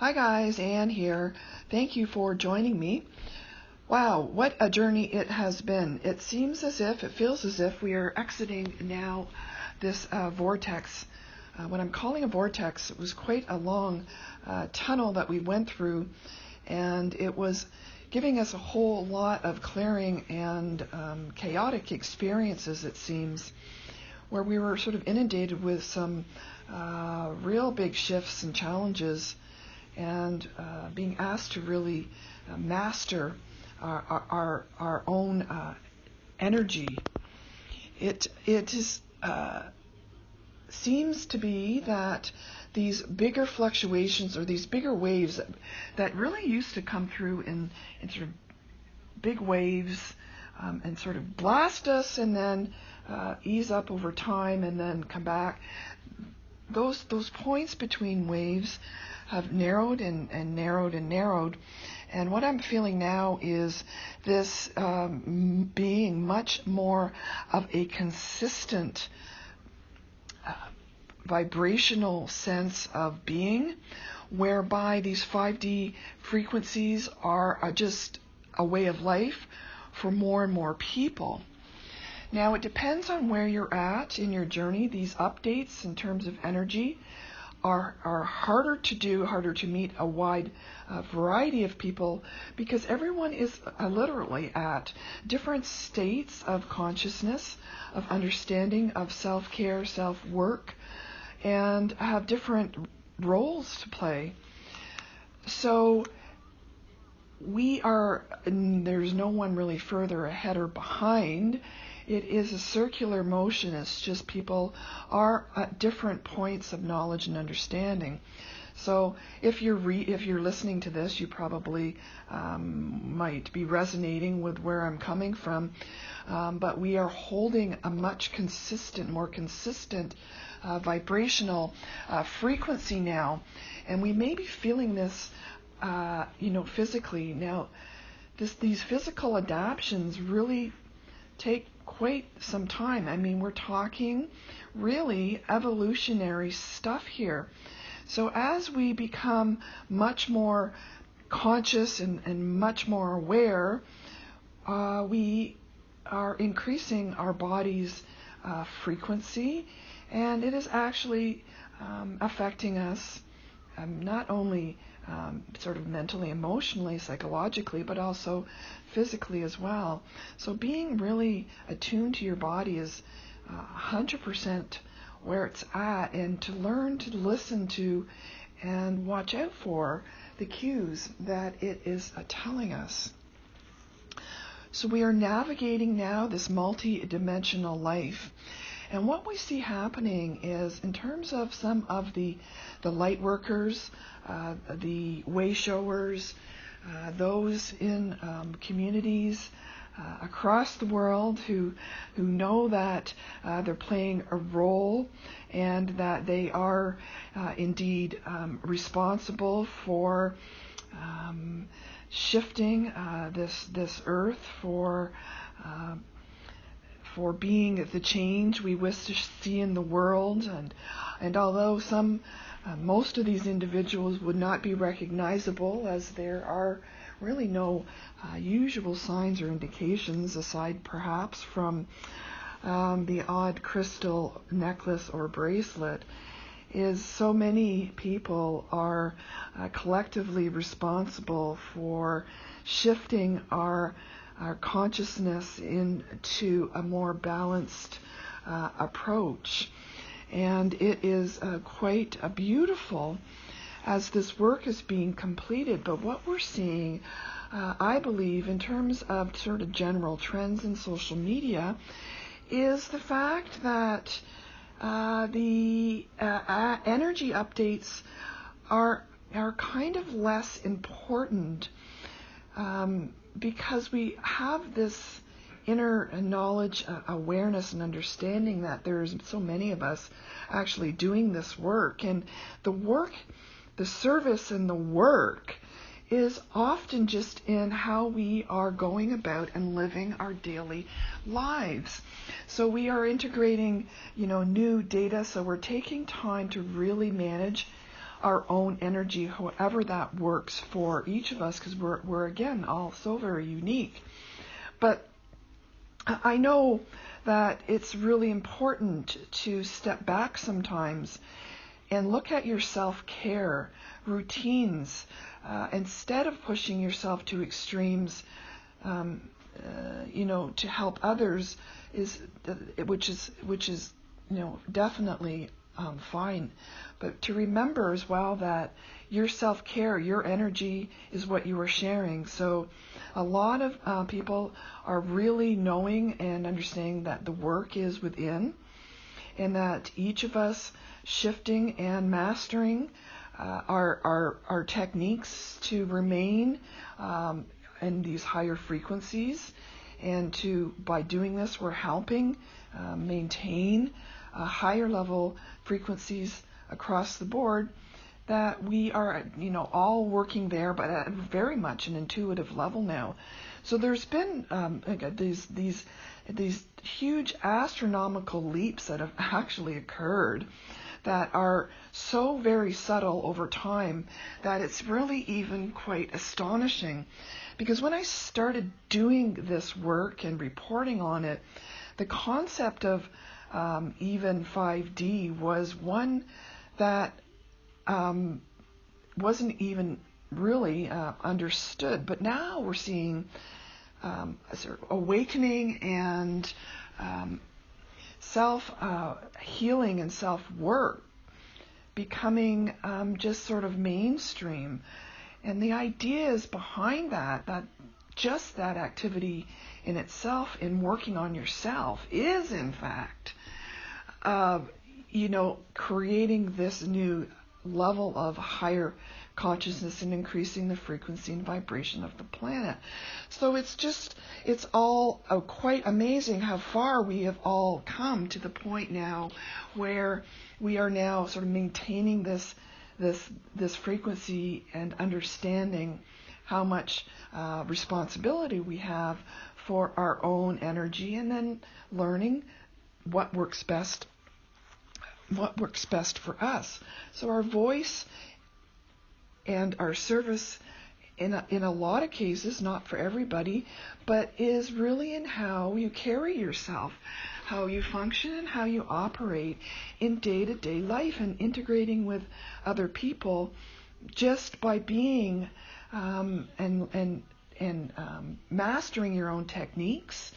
Hi guys, Anne here. Thank you for joining me. Wow, what a journey it has been. It feels as if we are exiting now this vortex. What I'm calling a vortex, it was quite a long tunnel that we went through, and it was giving us a whole lot of clearing and chaotic experiences, it seems, where we were sort of inundated with some real big shifts and challenges, and being asked to really master our own energy. It seems to be that these bigger fluctuations or these bigger waves that really used to come through in sort of big waves and sort of blast us and then ease up over time and then come back. Those points between waves have narrowed and narrowed and narrowed. And what I'm feeling now is this being much more of a consistent vibrational sense of being, whereby these 5D frequencies are just a way of life for more and more people. Now, it depends on where you're at in your journey. These updates in terms of energy are harder to do, harder to meet a wide variety of people, because everyone is literally at different states of consciousness, of understanding, of self-care, self-work, and have different roles to play. So there's no one really further ahead or behind. It is a circular motion. It's just people are at different points of knowledge and understanding. So if you're listening to this, you probably might be resonating with where I'm coming from. But we are holding a much more consistent vibrational frequency now, and we may be feeling this, physically. Now, these physical adaptations really take quite some time. I mean, we're talking really evolutionary stuff here. So as we become much more conscious and much more aware, we are increasing our body's frequency, and it is actually affecting us not only sort of mentally, emotionally, psychologically, but also physically as well. So being really attuned to your body is 100% where it's at, and to learn to listen to and watch out for the cues that it is telling us. So we are navigating now this multi-dimensional life. And what we see happening is, in terms of some of the light workers, the way showers, those in communities across the world who know that they're playing a role, and that they are indeed responsible for shifting this earth, for being the change we wish to see in the world. And although most of these individuals would not be recognizable, as there are really no usual signs or indications, aside perhaps from the odd crystal necklace or bracelet, is so many people are collectively responsible for shifting our consciousness into a more balanced approach. And it is quite beautiful as this work is being completed. But what we're seeing, I believe, in terms of sort of general trends in social media, is the fact that the energy updates are kind of less important, because we have this inner knowledge, awareness, and understanding that there's so many of us actually doing this work. And the service and the work is often just in how we are going about and living our daily lives. So we are integrating, new data. So we're taking time to really manage our own energy, however that works for each of us, because we're again all so very unique. But I know that it's really important to step back sometimes and look at your self-care routines instead of pushing yourself to extremes, to help others, which is definitely fine. But to remember as well that your self-care, your energy is what you are sharing. So a lot of people are really knowing and understanding that the work is within, and that each of us shifting and mastering our techniques to remain in these higher frequencies, and by doing this we're helping maintain higher level frequencies across the board, that we are all working there, but at very much an intuitive level now. So there's been these huge astronomical leaps that have actually occurred that are so very subtle over time that it's really even quite astonishing. Because when I started doing this work and reporting on it, the concept of even 5D was one that wasn't even really understood. But now we're seeing a sort of awakening and self-healing and self-work becoming just sort of mainstream. And the ideas behind that just that activity in itself, in working on yourself, is in fact creating this new level of higher consciousness and increasing the frequency and vibration of the planet. So it's all quite amazing how far we have all come to the point now where we are now sort of maintaining this frequency and understanding how much responsibility we have for our own energy, and then learning what works best for us. So our voice and our service in a lot of cases, not for everybody, but is really in how you carry yourself, how you function and how you operate in day-to-day life, and integrating with other people just by being and mastering your own techniques.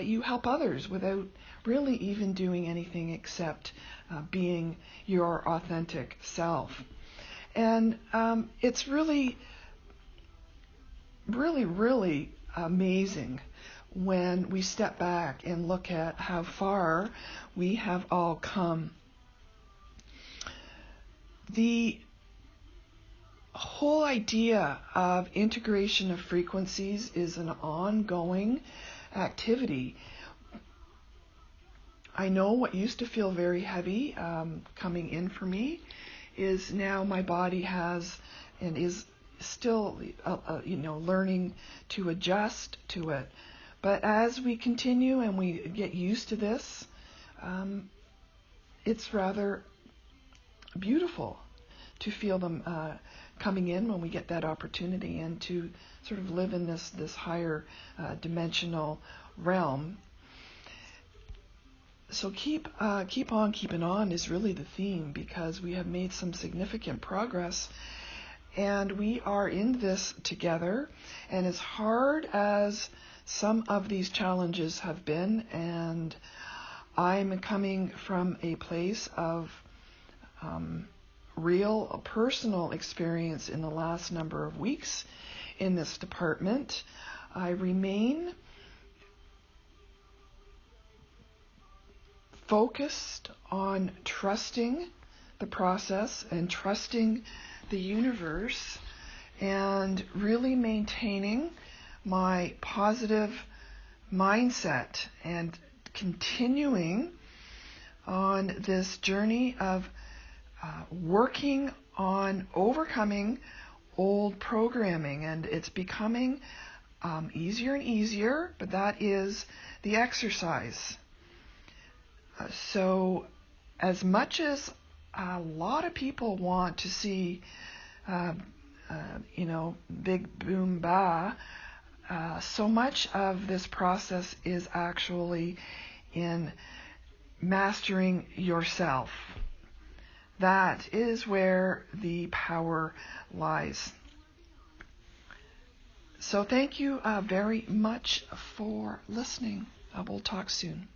You help others without really even doing anything except being your authentic self. And it's really, really, really amazing when we step back and look at how far we have all come. The whole idea of integration of frequencies is an ongoing activity. I know what used to feel very heavy coming in for me is now my body has and is still learning to adjust to it. But as we continue and we get used to this, it's rather beautiful to feel them coming in when we get that opportunity, and to sort of live in this higher dimensional realm. So keep on keeping on is really the theme, because we have made some significant progress, and we are in this together. And as hard as some of these challenges have been, and I'm coming from a place of real personal experience in the last number of weeks in this department, I remain focused on trusting the process and trusting the universe, and really maintaining my positive mindset and continuing on this journey of working on overcoming old programming. And it's becoming easier and easier, but that is the exercise. So as much as a lot of people want to see, big boom ba. So much of this process is actually in mastering yourself. That is where the power lies. So thank you very much for listening. We'll talk soon.